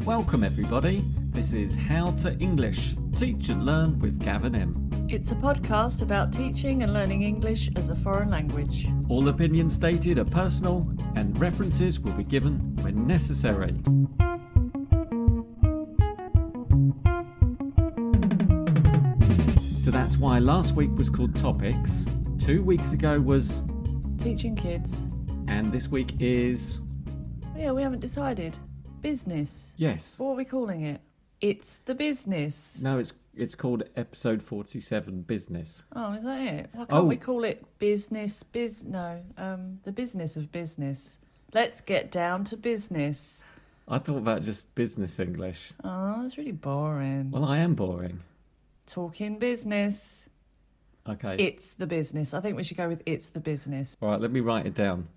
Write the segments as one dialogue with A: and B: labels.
A: Welcome everybody. This is How to English, Teach and Learn with Gav and Em.
B: It's a podcast about teaching and learning English as a foreign language.
A: All opinions stated are personal and references will be given when necessary. So that's why last week was called Topics, 2 weeks ago was
B: Teaching kids.
A: And this week is...
B: Yeah, we haven't decided. Business.
A: Yes.
B: What are we calling it? It's the business.
A: No, it's called episode 47, Business.
B: Oh, is that it? Why can't we call it business, the business of business. Let's get down to business.
A: I thought about just business English.
B: Oh, that's really boring.
A: Well, I am boring.
B: Talking business.
A: Okay.
B: It's the business. I think we should go with it's the business.
A: All right, let me write it down.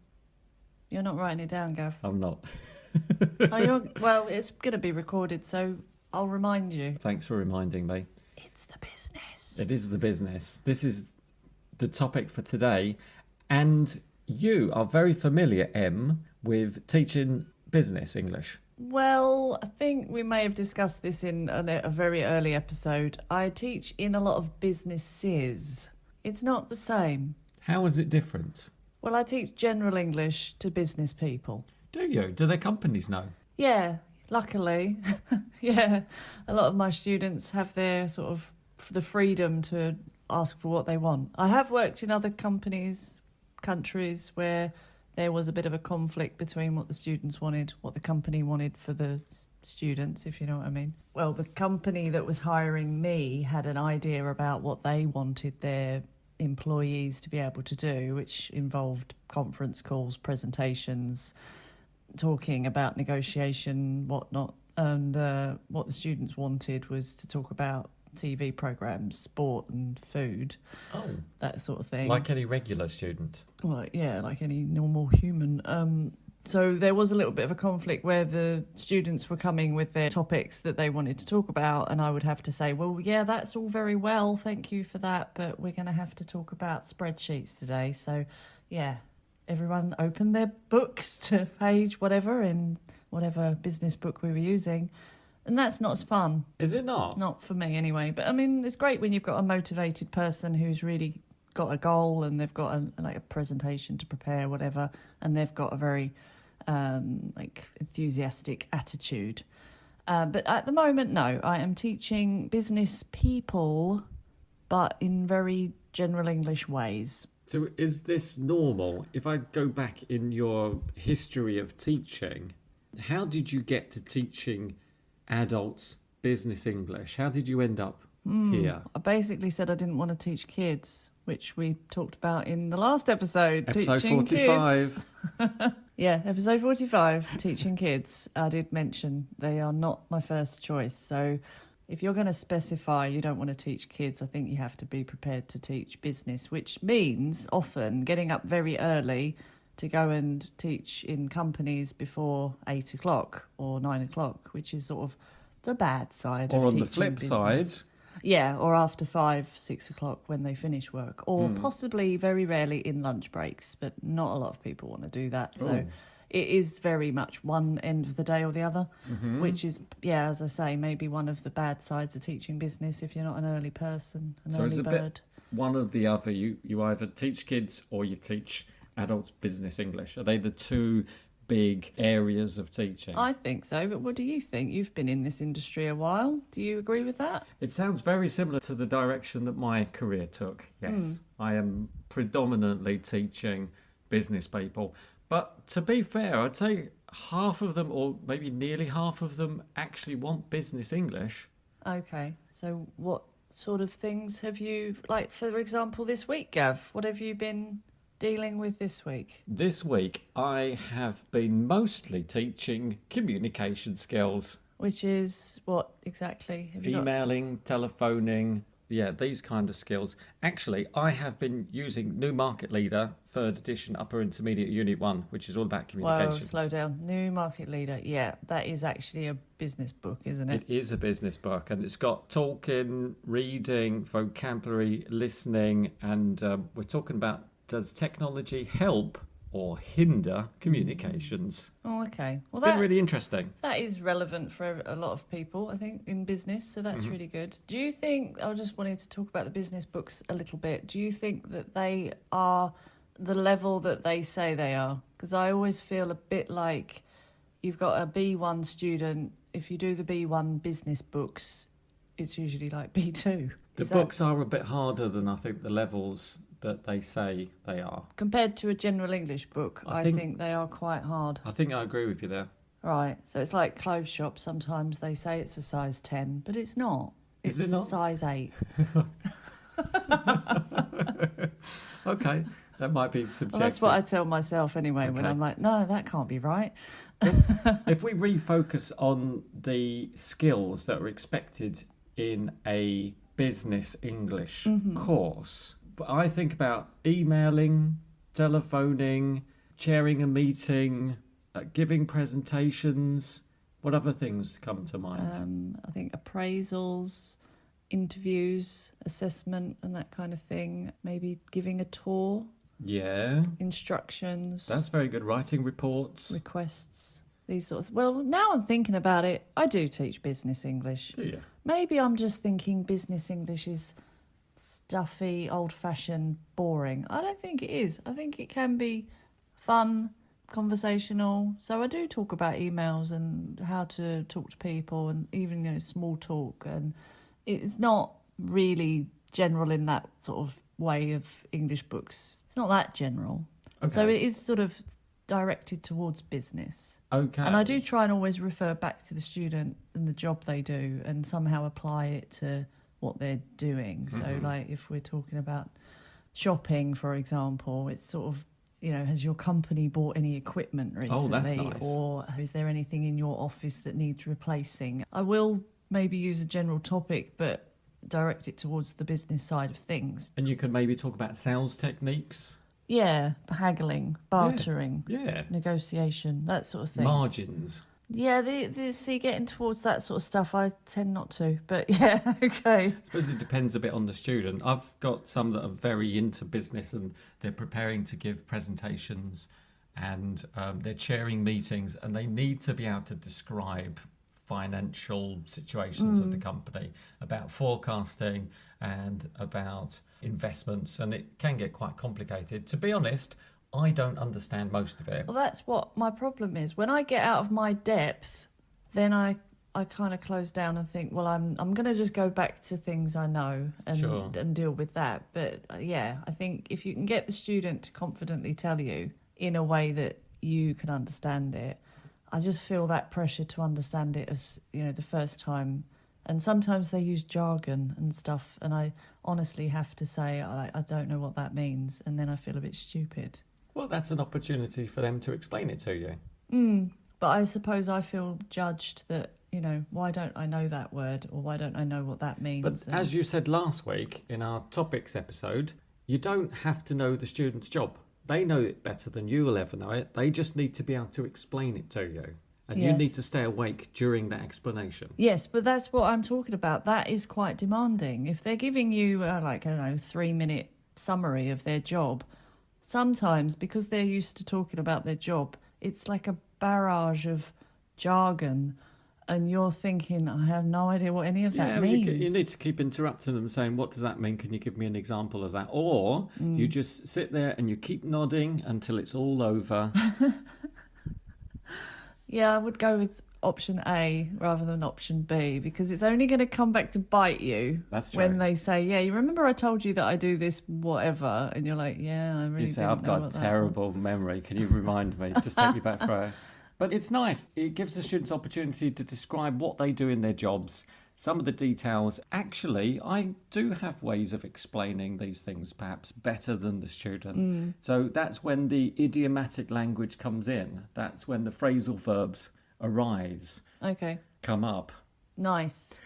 B: You're not writing it down, Gav.
A: I'm not.
B: Well, it's going to be recorded, so I'll remind you.
A: Thanks for reminding me.
B: It's the business.
A: It is the business. This is the topic for today. And you are very familiar, Em, with teaching business English.
B: Well, I think we may have discussed this in a very early episode. I teach in a lot of businesses. It's not the same.
A: How is it different?
B: Well, I teach general English to business people.
A: Do you? Do their companies know?
B: Yeah, luckily. Yeah, a lot of my students have their sort of the freedom to ask for what they want. I have worked in other countries where there was a bit of a conflict between what the students wanted, what the company wanted for the students, if you know what I mean. Well, the company that was hiring me had an idea about what they wanted their employees to be able to do, which involved conference calls, presentations, talking about negotiation, whatnot. And what the students wanted was to talk about TV programs, sport and food, that sort of thing.
A: Like any regular student?
B: Well, yeah, like any normal human. So there was a little bit of a conflict where the students were coming with their topics that they wanted to talk about, and I would have to say, well, yeah, that's all very well, thank you for that, but we're going to have to talk about spreadsheets today. So, yeah, everyone opened their books to page whatever in whatever business book we were using. And that's not as fun.
A: Is it not?
B: Not for me anyway. But I mean, it's great when you've got a motivated person who's really got a goal and they've got a presentation to prepare, whatever, and they've got a very enthusiastic attitude. But at the moment, no, I am teaching business people, but in very general English ways.
A: So is this normal? If I go back in your history of teaching, how did you get to teaching adults business English? How did you end up here?
B: I basically said I didn't want to teach kids, which we talked about in the last episode.
A: Episode
B: teaching
A: 45.
B: Kids. Yeah, episode 45, teaching kids. I did mention they are not my first choice. So if you're going to specify you don't want to teach kids, I think you have to be prepared to teach business, which means often getting up very early to go and teach in companies before 8 o'clock or 9 o'clock, which is sort of the bad side of teaching business. Or on the flip side. Yeah, or after 5, 6 o'clock when they finish work, or possibly very rarely in lunch breaks, but not a lot of people want to do that. So it is very much one end of the day or the other, which is, yeah, as I say, maybe one of the bad sides of teaching business if you're not an early person, early
A: it's a
B: bird.
A: Bit one or the other. You either teach kids or you teach adults business English. Are they the two big areas of teaching?
B: I think so, but what do you think? You've been in this industry a while. Do you agree with that?
A: It sounds very similar to the direction that my career took, yes. I am predominantly teaching business people. But to be fair, I'd say half of them, or maybe nearly half of them, actually want business English.
B: Okay, so what sort of things have you, like, for example, this week, Gav? What have you been dealing with this week?
A: This week, I have been mostly teaching communication skills.
B: Which is what exactly? Have you
A: Emailing, telephoning, these kind of skills. Actually, I have been using New Market Leader, 3rd edition, Upper Intermediate Unit 1, which is all about communications.
B: Whoa, slow down. New Market Leader, yeah, that is actually a business book, isn't it?
A: It is a business book, and it's got talking, reading, vocabulary, listening, and we're talking about, does technology help or hinder communications.
B: Oh, okay. Well,
A: It's been really interesting.
B: that is relevant for a lot of people, I think, in business. So that's really good. Do you think, I just wanted to talk about the business books a little bit. Do you think that they are the level that they say they are? Because I always feel a bit like you've got a B1 student. If you do the B1 business books, it's usually like B2.
A: The books are a bit harder than I think the levels that they say they are.
B: Compared to a general English book, I think they are quite hard.
A: I think I agree with you there.
B: Right, so it's like clothes shops. Sometimes they say it's a size 10, but it's not. It's
A: Is it not?
B: a size 8.
A: Okay, that might be subjective.
B: Well, that's what I tell myself anyway when
A: Okay.
B: I'm like, no, that can't be right.
A: If we refocus on the skills that are expected in a business English course, I think about emailing, telephoning, chairing a meeting, giving presentations. What other things come to mind?
B: I think appraisals, interviews, assessment and that kind of thing. Maybe giving a tour,
A: Yeah,
B: instructions.
A: that's very good. Writing reports.
B: Requests, these sort of... Well, now I'm thinking about it, I do teach business English.
A: Do you?
B: Maybe I'm just thinking business English is stuffy, old-fashioned, boring. I don't think it is. I think it can be fun, conversational. So I do talk about emails and how to talk to people and even, small talk. And it's not really general in that sort of way of English books. It's not that general.
A: Okay.
B: So it is sort of directed towards business.
A: Okay.
B: And I do try and always refer back to the student and the job they do and somehow apply it to what they're doing. So like if we're talking about shopping, for example, it's sort of, has your company bought any equipment recently?
A: Oh, that's nice.
B: Or is there anything in your office that needs replacing? I will maybe use a general topic, but direct it towards the business side of things.
A: And you could maybe talk about sales techniques.
B: Yeah, haggling, bartering,
A: Yeah.
B: negotiation, that sort of thing.
A: Margins.
B: Yeah, see, getting towards that sort of stuff, I tend not to. But yeah, okay.
A: I suppose it depends a bit on the student. I've got some that are very into business and they're preparing to give presentations and they're chairing meetings and they need to be able to describe financial situations of the company, about forecasting and about investments, and it can get quite complicated. To be honest, I don't understand most of it.
B: Well, that's what my problem is. When I get out of my depth, then I kind of close down and think, well, I'm going to just go back to things I know and
A: Sure.
B: and deal with that. But yeah, I think if you can get the student to confidently tell you in a way that you can understand it, I just feel that pressure to understand it as, the first time. And sometimes they use jargon and stuff, and I honestly have to say, I don't know what that means, and then I feel a bit stupid.
A: Well, that's an opportunity for them to explain it to you.
B: But I suppose I feel judged that, why don't I know that word, or why don't I know what that means?
A: But as you said last week in our topics episode, you don't have to know the student's job. They know it better than you will ever know it. They just need to be able to explain it to you. And you need to stay awake during that explanation.
B: Yes, but that's what I'm talking about. That is quite demanding. If they're giving you, 3-minute summary of their job, sometimes because they're used to talking about their job, it's like a barrage of jargon. And you're thinking, I have no idea what any of that means.
A: You need to keep interrupting them saying, what does that mean? Can you give me an example of that? Or you just sit there and you keep nodding until it's all over.
B: Yeah, I would go with option A rather than option B, because it's only going to come back to bite you.
A: That's true.
B: When they say, yeah, you remember I told you that I do this whatever, and you're like, yeah, I really
A: You say,
B: didn't
A: I've
B: know
A: got
B: what
A: a
B: that
A: terrible memory. Can you remind me? Just take me back for a... But it's nice. It gives the students opportunity to describe what they do in their jobs, some of the details. Actually, I do have ways of explaining these things perhaps better than the student. So that's when the idiomatic language comes in. That's when the phrasal verbs arise,
B: Okay,
A: come up.
B: nice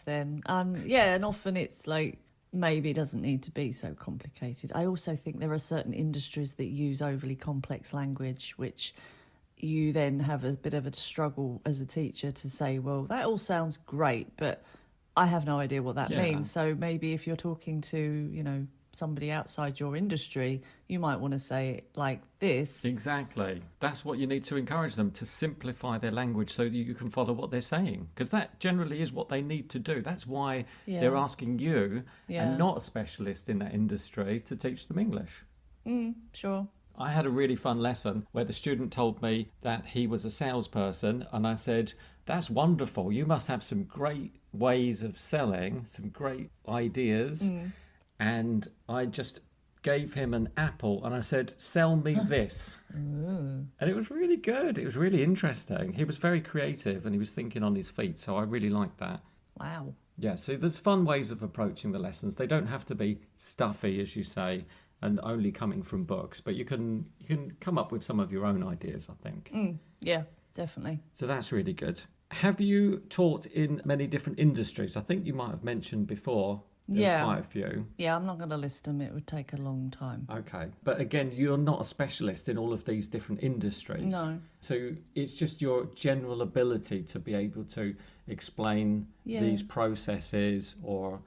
B: then. Yeah, and often it's like, maybe it doesn't need to be so complicated. I also think there are certain industries that use overly complex language, which you then have a bit of a struggle as a teacher to say, well, that all sounds great, but I have no idea what that
A: Yeah.
B: means. So maybe if you're talking to, somebody outside your industry, you might want to say it like this.
A: Exactly. That's what you need to encourage them, to simplify their language so that you can follow what they're saying, because that generally is what they need to do. That's why they're asking you, and not a specialist in that industry, to teach them English.
B: Sure.
A: I had a really fun lesson where the student told me that he was a salesperson, and I said, that's wonderful. You must have some great ways of selling, some great ideas. And I just gave him an apple and I said, sell me this. And it was really good. It was really interesting. He was very creative and he was thinking on his feet. So I really liked that.
B: Wow.
A: Yeah, so there's fun ways of approaching the lessons. They don't have to be stuffy, as you say, and only coming from books, but you can come up with some of your own ideas, I think.
B: Yeah, definitely.
A: So that's really good. Have you taught in many different industries? I think you might have mentioned before. Quite a few.
B: Yeah, I'm not going to list them. It would take a long time.
A: Okay. But again, you're not a specialist in all of these different industries.
B: No.
A: So it's just your general ability to be able to explain these processes or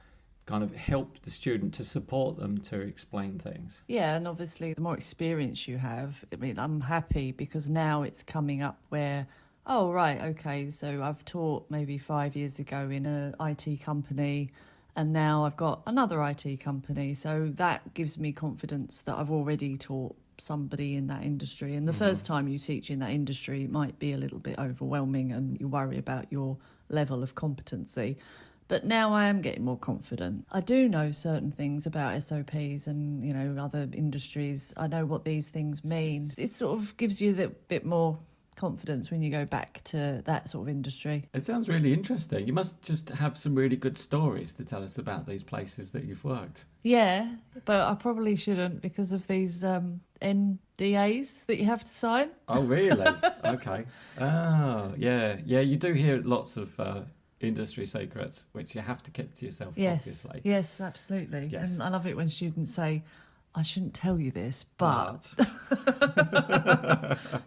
A: kind of help the student, to support them to explain things.
B: Yeah, and obviously the more experience you have, I mean, I'm happy because now it's coming up where, oh, right, okay, so I've taught maybe 5 years ago in an IT company, and now I've got another IT company. So that gives me confidence that I've already taught somebody in that industry. And the first time you teach in that industry, it might be a little bit overwhelming and you worry about your level of competency. But now I am getting more confident. I do know certain things about SOPs and, you know, other industries. I know what these things mean. It sort of gives you that bit more confidence when you go back to that sort of industry.
A: It sounds really interesting. You must just have some really good stories to tell us about these places that you've worked.
B: Yeah, but I probably shouldn't because of these NDAs that you have to sign.
A: Oh, really? Okay. Oh, yeah. Yeah, you do hear lots of industry secrets, which you have to keep to yourself, obviously.
B: Yes, absolutely.
A: Yes.
B: And I love it when students say, I shouldn't tell you this, but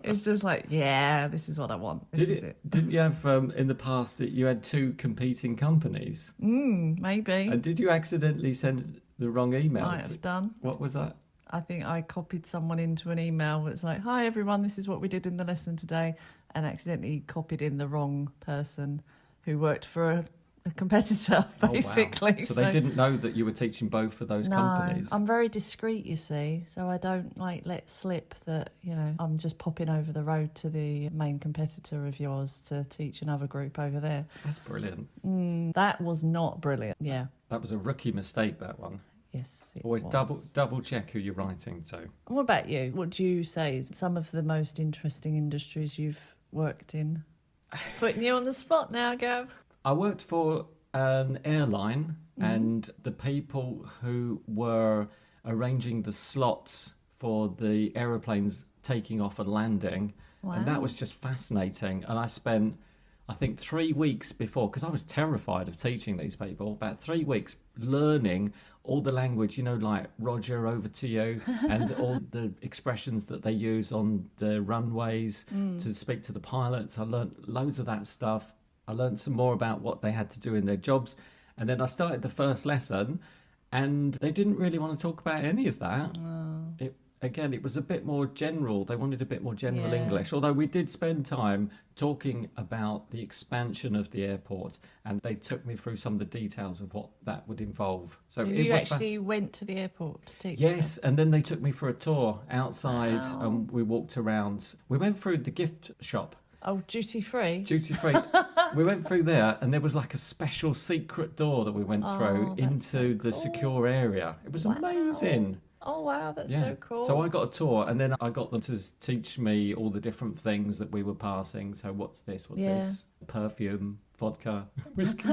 B: it's just like, yeah, this is what I want. This is it.
A: Didn't you have in the past that you had two competing companies?
B: Maybe.
A: And did you accidentally send the wrong email?
B: Might have done.
A: What was that?
B: I think I copied someone into an email that's like, hi everyone, this is what we did in the lesson today, and accidentally copied in the wrong person who worked for a competitor, basically.
A: Oh, wow. So they didn't know that you were teaching both of those companies?
B: I'm very discreet, you see, so I don't let slip that, you know, I'm just popping over the road to the main competitor of yours to teach another group over there.
A: That's brilliant.
B: That was not brilliant. Yeah.
A: That was a rookie mistake, that one.
B: Yes, it
A: Always
B: was.
A: double check who you're writing to.
B: What about you? What do you say is some of the most interesting industries you've worked in? Putting you on the spot now, Gav.
A: I worked for an airline, and the people who were arranging the slots for the aeroplanes taking off and landing, and that was just fascinating. And I spent, I think, 3 weeks before, because I was terrified of teaching these people, about 3 weeks learning all the language, you know, like Roger, over to you, and all the expressions that they use on the runways to speak to the pilots. I learned loads of that stuff. I learned some more about what they had to do in their jobs. And then I started the first lesson and they didn't really want to talk about any of that. It was a bit more general. They wanted a bit more general English, although we did spend time talking about the expansion of the airport and they took me through some of the details of what that would involve.
B: So you actually went to the airport to teach?
A: Yes, and then they took me for a tour outside and we walked around. We went through the gift shop.
B: Oh, duty free?
A: Duty free. We went through there and there was like a special secret door that we went through into the secure area. It was amazing.
B: Oh, wow, that's so cool.
A: So I got a tour and then I got them to teach me all the different things that we were passing. So what's this? What's this? Perfume, vodka, whiskey.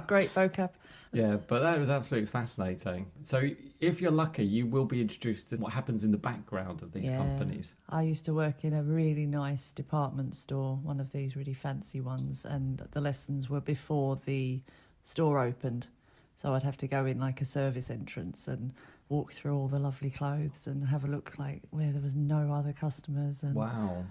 B: Great vocab.
A: Yeah, but that was absolutely fascinating. So if you're lucky, you will be introduced to what happens in the background of these companies.
B: I used to work in a really nice department store, one of these really fancy ones, and the lessons were before the store opened. So I'd have to go in like a service entrance and walk through all the lovely clothes and have a look like where there was no other customers. And,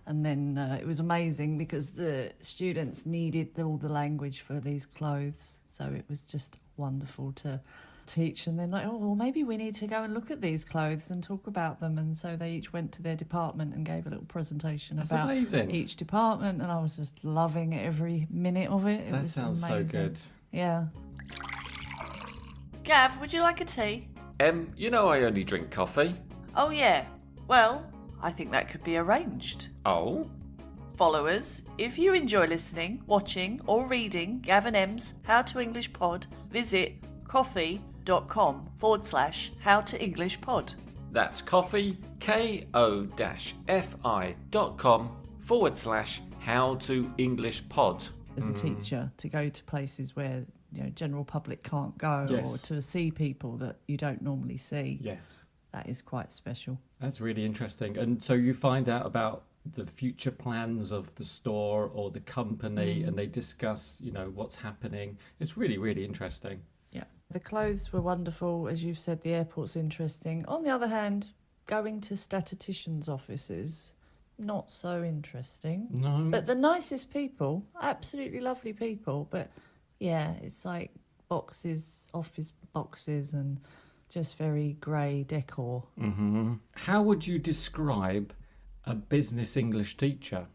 B: And then it was amazing because the students needed all the language for these clothes. So it was just wonderful to teach, and then like, oh, well, maybe we need to go and look at these clothes and talk about them. And so they each went to their department and gave a little presentation about
A: amazing.
B: Each department, and I was just loving every minute of it.
A: That sounds
B: amazing.
A: so good.
B: Yeah. Gav, would you like a tea?
A: You know I only drink coffee.
B: Oh, yeah. Well, I think that could be arranged.
A: Oh?
B: Followers, if you enjoy listening, watching or reading Gav and Em's How to English Pod, visit coffee.com/How to English Pod.
A: That's coffee, ko-fi.com/How to English Pod.
B: As a teacher, to go to places where general public can't go,
A: Yes.
B: or to see people that you don't normally see.
A: Yes.
B: That is quite special.
A: That's really interesting. And so you find out about the future plans of the store or the company, and they discuss, what's happening. It's really, really interesting.
B: Yeah. The clothes were wonderful. As you've said, the airport's interesting. On the other hand, going to statisticians' offices, not so interesting.
A: No.
B: But the nicest people, absolutely lovely people. But yeah, it's like boxes, office boxes, and just very grey decor.
A: Mm-hmm. How would you describe a business English teacher?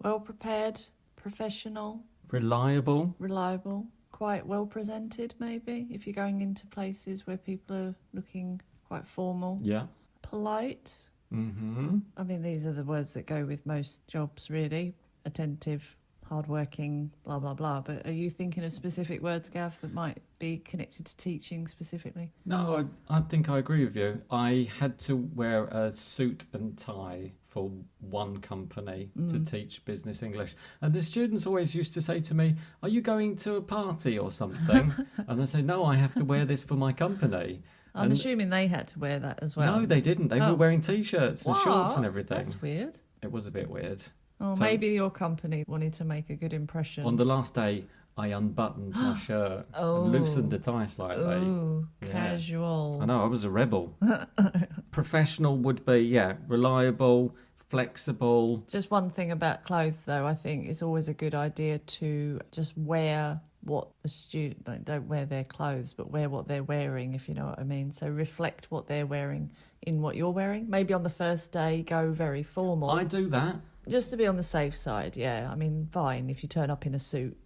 B: Well prepared, professional,
A: Reliable?
B: reliable, quite well presented maybe, if you're going into places where people are looking quite formal.
A: Yeah.
B: Polite.
A: Mm-hmm.
B: I mean, these are the words that go with most jobs, really. Attentive, hardworking, blah, blah, blah. But are you thinking of specific words, Gav, that might be connected to teaching specifically?
A: No, I think I agree with you. I had to wear a suit and tie for one company to teach business English. And the students always used to say to me, are you going to a party or something? And I say, no, I have to wear this for my company.
B: I'm assuming they had to wear that as well.
A: No, they didn't. They were wearing T-shirts and shorts and everything.
B: That's weird.
A: It was a bit weird.
B: Oh,
A: So-
B: maybe your company wanted to make a good impression.
A: On the last day, I unbuttoned my shirt and loosened the tie slightly.
B: Oh,
A: Yeah.
B: casual.
A: I know, I was a rebel. Professional would be, reliable, flexible.
B: Just one thing about clothes, though, I think it's always a good idea to just wear what the student, don't wear their clothes, but wear what they're wearing, if you know what I mean. So reflect what they're wearing in what you're wearing. Maybe on the first day, go very formal.
A: I do that.
B: Just to be on the safe side, yeah. I mean, fine, if you turn up in a suit,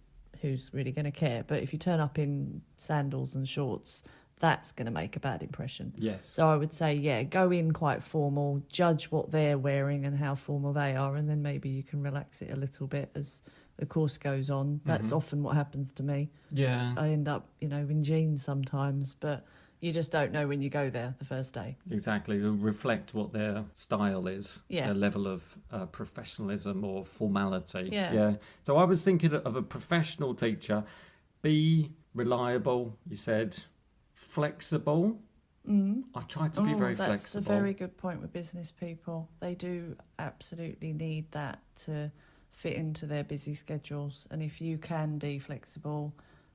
B: who's really going to care? But if you turn up in sandals and shorts, that's going to make a bad impression.
A: Yes.
B: So I would say, go in quite formal, judge what they're wearing and how formal they are, and then maybe you can relax it a little bit as the course goes on. That's often what happens to me.
A: Yeah.
B: I end up, in jeans sometimes, but you just don't know when you go there the first day.
A: Exactly. To reflect what their style is, their level of professionalism or formality.
B: Yeah.
A: So I was thinking of a professional teacher. Be reliable, you said. Flexible. I try to be very
B: that's
A: flexible.
B: That's a very good point with business people. They do absolutely need that to fit into their busy schedules. And if you can be flexible,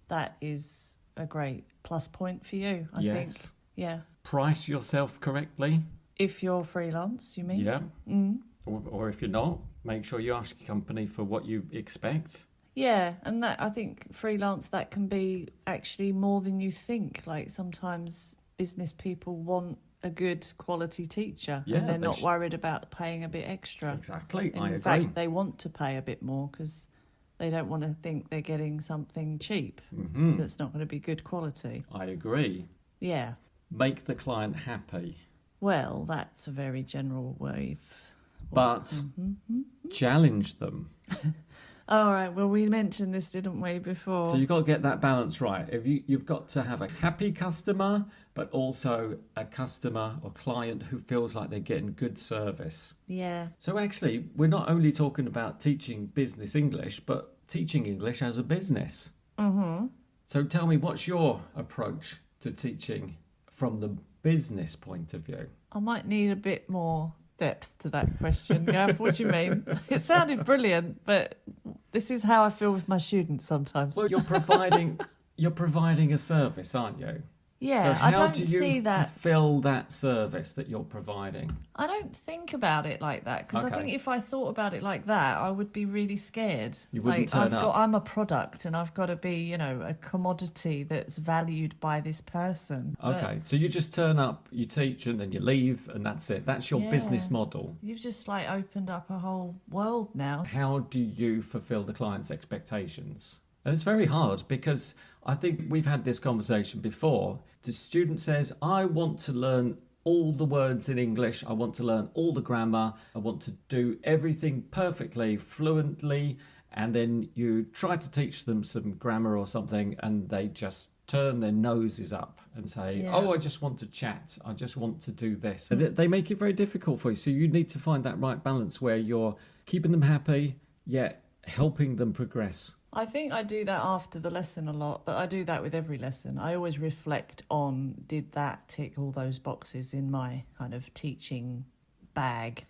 B: that is a great plus point for you, I think. Yeah.
A: Price yourself correctly.
B: If you're freelance, you mean?
A: Yeah. Or if you're not, make sure you ask your company for what you expect.
B: Yeah, and that, I think freelance, that can be actually more than you think. Like sometimes business people want a good quality teacher, and they're not worried about paying a bit extra.
A: Exactly,
B: I agree. In fact, they want to pay a bit more because they don't want to think they're getting something cheap that's not going to be good quality.
A: I agree.
B: Yeah.
A: Make the client happy.
B: Well, that's a very general way.
A: But challenge them.
B: All right, well, we mentioned this, didn't we, before?
A: So you've got to get that balance right. You've got to have a happy customer, but also a customer or client who feels like they're getting good service.
B: Yeah.
A: So actually, we're not only talking about teaching business English, but teaching English as a business. Mm-hmm. So tell me, what's your approach to teaching from the business point of view?
B: I might need a bit more depth to that question, Gav. What do you mean? It sounded brilliant, but this is how I feel with my students sometimes.
A: Well, you're providing a service, aren't you?
B: Yeah,
A: So how
B: I don't
A: do you
B: see that.
A: fulfill that service that you're providing?
B: I don't think about it like that because I think if I thought about it like that, I would be really scared.
A: You wouldn't turn up.
B: I'm a product and I've got to be, a commodity that's valued by this person.
A: Okay, so you just turn up, you teach, and then you leave, and that's it. That's your business model.
B: You've just opened up a whole world now.
A: How do you fulfill the client's expectations? And it's very hard because I think we've had this conversation before. The student says, I want to learn all the words in English. I want to learn all the grammar. I want to do everything perfectly, fluently. And then you try to teach them some grammar or something and they just turn their noses up and say, I just want to chat. I just want to do this. And they make it very difficult for you. So you need to find that right balance where you're keeping them happy, yet helping them progress.
B: I think I do that after the lesson a lot, but I do that with every lesson. I always reflect on, did that tick all those boxes in my kind of teaching bag?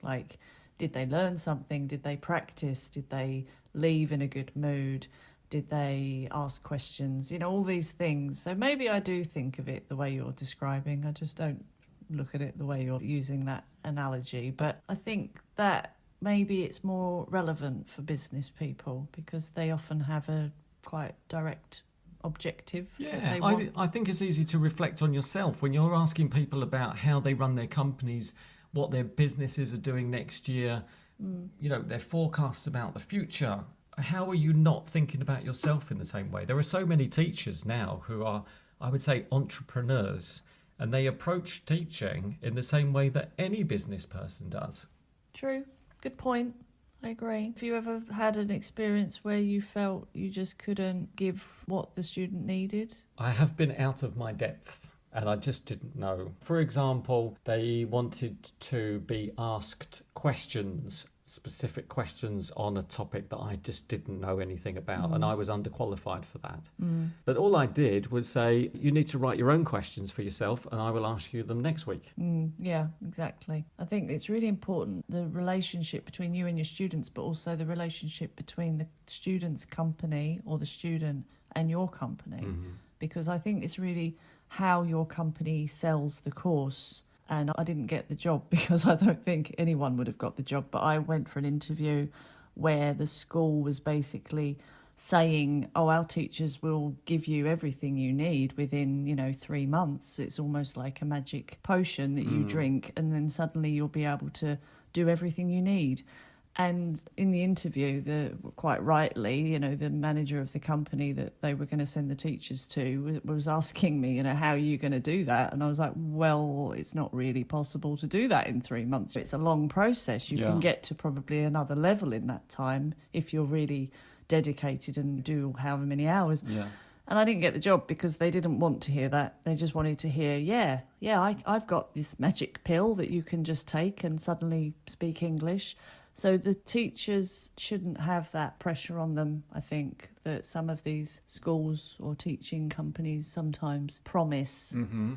B: Did they learn something? Did they practice? Did they leave in a good mood? Did they ask questions? All these things. So maybe I do think of it the way you're describing. I just don't look at it the way you're using that analogy. But I think that maybe it's more relevant for business people because they often have a quite direct objective.
A: Yeah, I think it's easy to reflect on yourself when you're asking people about how they run their companies, what their businesses are doing next year, their forecasts about the future. How are you not thinking about yourself in the same way? There are so many teachers now who are, I would say, entrepreneurs, and they approach teaching in the same way that any business person does.
B: True. Good point. I agree. Have you ever had an experience where you felt you just couldn't give what the student needed?
A: I have been out of my depth and I just didn't know. For example, they wanted to be asked questions, specific questions on a topic that I just didn't know anything about, and I was underqualified for that. But all I did was say, you need to write your own questions for yourself and I will ask you them next week.
B: Yeah, exactly. I think it's really important, the relationship between you and your students, but also the relationship between the student's company or the student and your company, because I think it's really how your company sells the course. And I didn't get the job because I don't think anyone would have got the job. But I went for an interview where the school was basically saying, our teachers will give you everything you need within, 3 months. It's almost like a magic potion that you drink and then suddenly you'll be able to do everything you need. And in the interview, quite rightly, the manager of the company that they were going to send the teachers to was asking me, how are you going to do that? And I was like, well, it's not really possible to do that in 3 months. It's a long process. You can get to probably another level in that time if you're really dedicated and do however many hours.
A: Yeah.
B: And I didn't get the job because they didn't want to hear that. They just wanted to hear, I've got this magic pill that you can just take and suddenly speak English. So the teachers shouldn't have that pressure on them, I think, that some of these schools or teaching companies sometimes promise.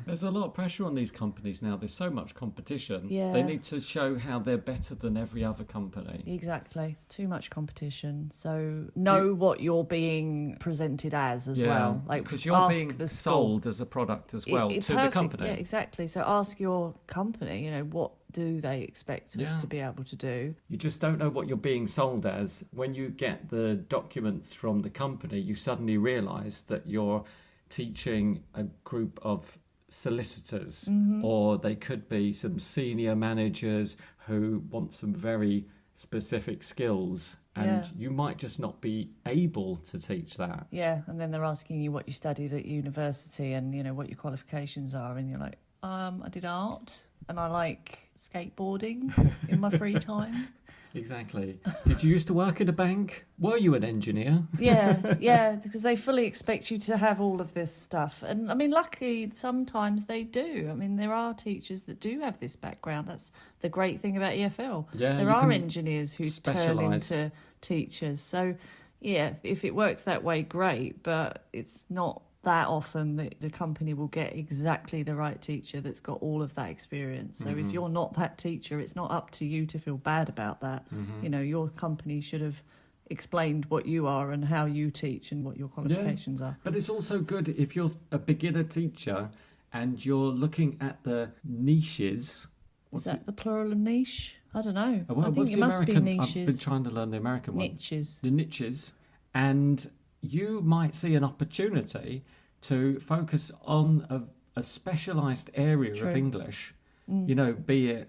A: There's a lot of pressure on these companies now. There's so much competition.
B: Yeah.
A: They need to show how they're better than every other company.
B: Exactly. Too much competition. So know what you're being presented as well.
A: Because you're being sold as a product as well to the company.
B: Yeah, exactly. So ask your company, what do they expect us to be able to do?
A: You just don't know what you're being sold as. When you get the documents from the company, you suddenly realise that you're teaching a group of solicitors, or they could be some senior managers who want some very specific skills, and you might just not be able to teach that.
B: Yeah, and then they're asking you what you studied at university and, what your qualifications are, and you're like, I did art and I like skateboarding in my free time.
A: Exactly. Did you used to work at a bank? Were you an engineer?
B: Yeah, because they fully expect you to have all of this stuff. And, luckily, sometimes they do. There are teachers that do have this background. That's the great thing about EFL.
A: Yeah,
B: there are engineers who turn into teachers. So, if it works that way, great. But it's not that often that the company will get exactly the right teacher that's got all of that experience. So if you're not that teacher, it's not up to you to feel bad about that. Your company should have explained what you are and how you teach and what your qualifications are.
A: But it's also good if you're a beginner teacher and you're looking at the niches.
B: Is that the plural of niche? I don't know.
A: Well,
B: I think it must be niches.
A: I've been trying to learn the American one.
B: Niches.
A: The niches. And you might see an opportunity to focus on a specialised area of English, be it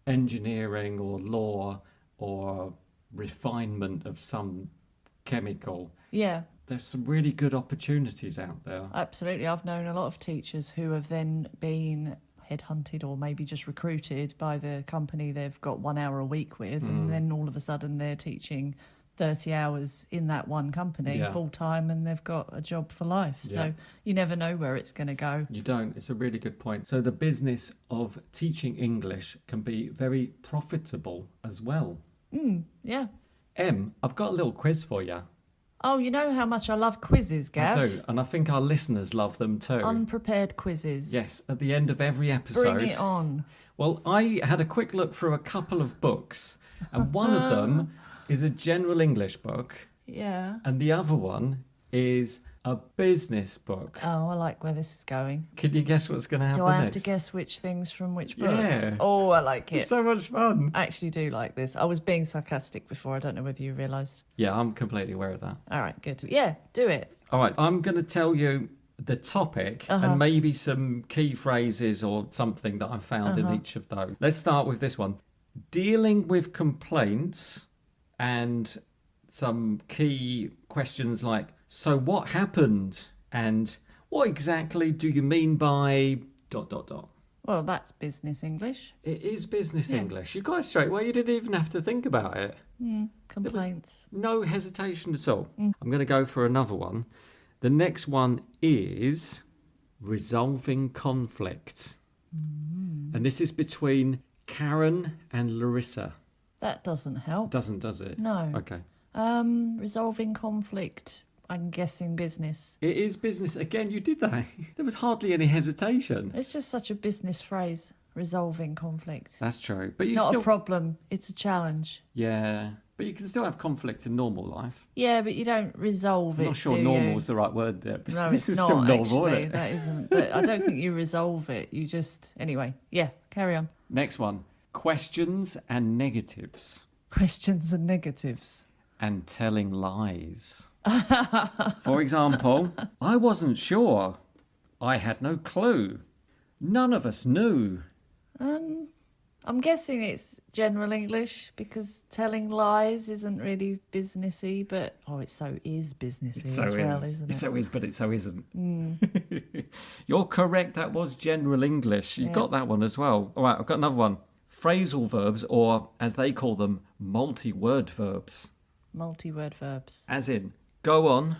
A: engineering or law or refinement of some chemical.
B: Yeah.
A: There's some really good opportunities out there.
B: Absolutely. I've known a lot of teachers who have then been headhunted or maybe just recruited by the company they've got 1 hour a week with, and then all of a sudden they're teaching 30 hours in that one company full time, and they've got a job for life. So you never know where it's going to go.
A: You don't. It's a really good point. So the business of teaching English can be very profitable as well.
B: Yeah.
A: Em, I've got a little quiz for you.
B: Oh, you know how much I love quizzes, Gav?
A: I do, and I think our listeners love them too.
B: Unprepared quizzes.
A: Yes, at the end of every episode.
B: Bring it on.
A: Well, I had a quick look through a couple of books, and one of them is a general English book.
B: Yeah.
A: And the other one is a business book.
B: Oh, I like where this is going.
A: Can you guess what's going to happen
B: Do I have
A: next?
B: to guess which things from which book?
A: Yeah.
B: Oh, I like it.
A: It's so much fun.
B: I actually do like this. I was being sarcastic before. I don't know whether you realised.
A: Yeah, I'm completely aware of that.
B: All right, good. Yeah, do it.
A: All right, I'm going to tell you the topic and maybe some key phrases or something that I found in each of those. Let's start with this one. Dealing with complaints and some key questions like, so what happened? And what exactly do you mean by ...
B: Well, that's business English.
A: It is business English. You got it straight away. You didn't even have to think about it.
B: Complaints.
A: No hesitation at all. I'm going to go for another one. The next one is resolving conflict. And this is between Karen and Larissa.
B: That doesn't help.
A: Doesn't, does it?
B: No.
A: Okay.
B: Resolving conflict. I'm guessing business.
A: It is business. Again, you did that. There was hardly any hesitation.
B: It's just such a business phrase. Resolving conflict.
A: That's true. But
B: It's not a problem. It's a challenge.
A: Yeah. But you can still have conflict in normal life.
B: Yeah, but you don't resolve it.
A: I'm not sure normal is the right word there. But
B: No,
A: this
B: it's
A: is
B: not,
A: still normal,
B: actually.
A: isn't it?
B: That isn't. But I don't think you resolve it. You just... Anyway, yeah, carry on.
A: Next one. Questions and negatives.
B: Questions and negatives.
A: And telling lies. For example, I wasn't sure. I had no clue. None of us knew.
B: I'm guessing it's general English because telling lies isn't really businessy, but it so is businessy as well, isn't it?
A: It so is, but it so isn't. You're correct. That was general English. You got that one as well. All right, I've got another one. Phrasal verbs, or as they call them, multi-word verbs.
B: Multi-word verbs.
A: As in, go on,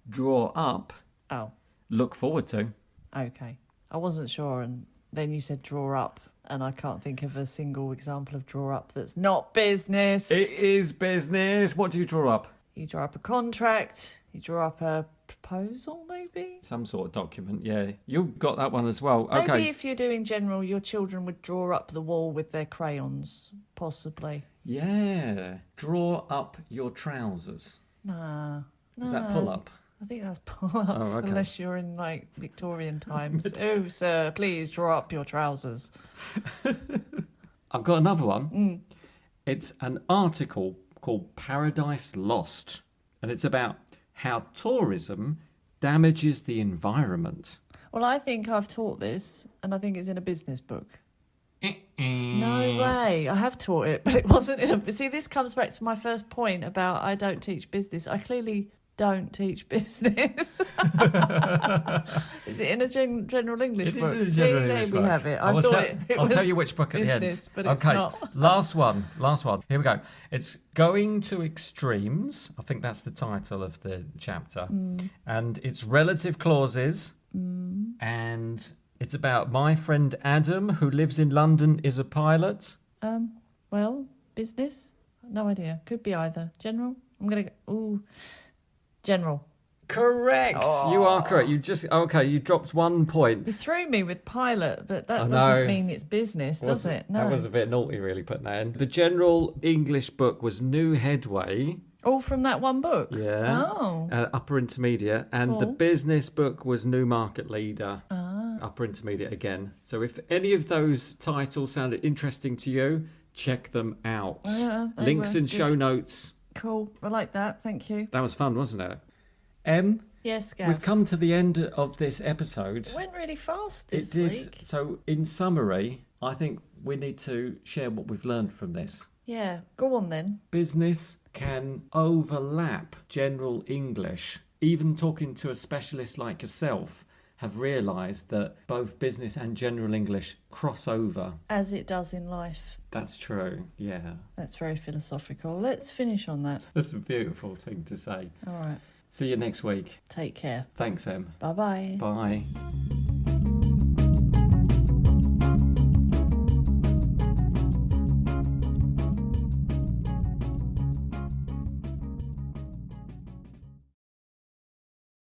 A: draw up,
B: Oh,
A: look forward to.
B: okay. I wasn't sure, and then you said draw up, and I can't think of a single example of draw up that's not business.
A: It is business. What do you draw up?
B: You draw up a contract, you draw up a proposal, maybe?
A: Some sort of document, yeah. You got that one as well. Okay.
B: Maybe if you're doing general, your children would draw up the wall with their crayons, possibly.
A: Yeah. Draw up your trousers.
B: Nah.
A: Is that pull up?
B: I think that's pull up,
A: Oh, okay.
B: unless you're in like Victorian times. Oh, sir, please draw up your trousers.
A: I've got another one. It's an article called Paradise Lost, and it's about how tourism damages the environment.
B: Well, I think I've taught this, and I think it's in a business book. No way. I have taught it, but it wasn't in a... See, this comes back to my first point about I don't teach business. I clearly don't teach business. Is it in a general English book?
A: It is in a general English
B: there
A: book.
B: we have it.
A: I'll tell you which book at the end.
B: Business, but it's
A: okay,
B: not.
A: last one. Here we go. It's Going to Extremes. I think that's the title of the chapter. And it's relative clauses. And it's about my friend Adam, who lives in London, is a pilot.
B: Well, business? No idea. Could be either. General? I'm going to go... Ooh. General.
A: Correct.
B: Oh.
A: You are correct. You dropped 1 point.
B: You threw me with pilot, but that
A: I know.
B: doesn't mean it's business, does it? No.
A: That was a bit naughty, really, putting that in. The general English book was New Headway.
B: All from that one book?
A: Yeah.
B: Oh.
A: Upper intermediate. And the
B: Cool.
A: business book was New Market Leader.
B: Ah.
A: upper intermediate again. So if any of those titles sounded interesting to you, check them out. Links in show notes.
B: Cool. I like that. Thank you.
A: That was fun, wasn't it? Em?
B: Yes, Gav.
A: We've come to the end of this episode.
B: It went really fast this
A: week.
B: week.
A: So in summary, I think we need to share what we've learned from this.
B: Yeah, go on then.
A: Business can overlap general English. Even talking to a specialist like yourself have realised that both business and general English cross over.
B: As it does in life.
A: That's true, yeah.
B: That's very philosophical. Let's finish on that.
A: That's a beautiful thing to say.
B: All right.
A: See you next week.
B: Take care.
A: Thanks, Em.
B: Bye-bye.
A: Bye.